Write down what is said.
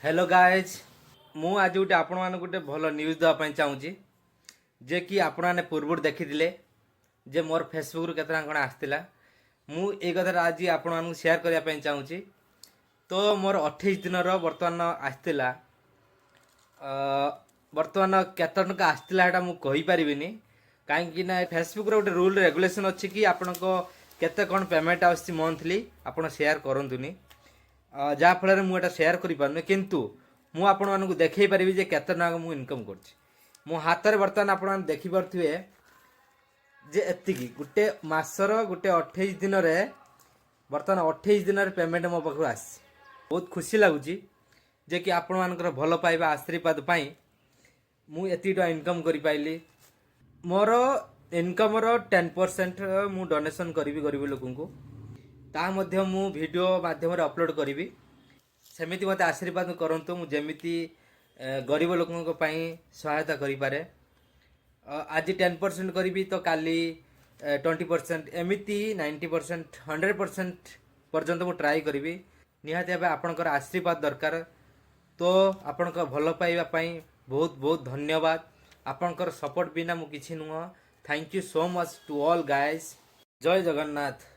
Hello guys मु आज गोटे आपण मान गोटे भल न्यूज देवाई चाहूँगी जे कि आपण मैंने पूर्व देखी जे मोर फेसबुक रु केतना कण आसला मु ए कथा आज आपण मानक शेयर करने चाहूँगी। तो मोर 28 दिन बर्तमान आसला बर्तमान केत टका आसला मुझे कहीपरि कहीं फेसबुक गोटे रूल रेगुलेशन अच्छी कि आपण केते कौन पेमेंट आसी मंथली आपण शेयर करतुनि जहाँफल मुझे शेयर कर किंतु मु आपण मानक देखई पारि जे केते टका मु इनकम कर मो हाथ में बर्तमान आपण देखिपे जे एतिकी गोटे मासर गोटे 28 दिन बर्तमान 28 दिन पेमेंट मो पाखु आस बहुत खुशी लगुच जे कि आपण मानकर भल पाइबा आशीर्वाद पाई मु एति इनकम कर पाइली। मोर इनकम 10% मु डोनेशन करी गरीब लोक को ता मध्य मु वीडियो माध्यम अपलोड करी सेमिति मते आशीर्वाद करंतु मु जेमिति गरीब लोकों पई सहायता करि पारे। आज 10% करी तो काली 20% एमिति 90% 100% पर्यंत मु ट्राई करी निहाती भाव आपणकर आशीर्वाद दरकार। तो आपणकर भल पाइबा पई बहुत बहुत धन्यवाद। आपणकर सपोर्ट बिना मु किछि नुह। Thank you so much to all guys. जय जगन्नाथ।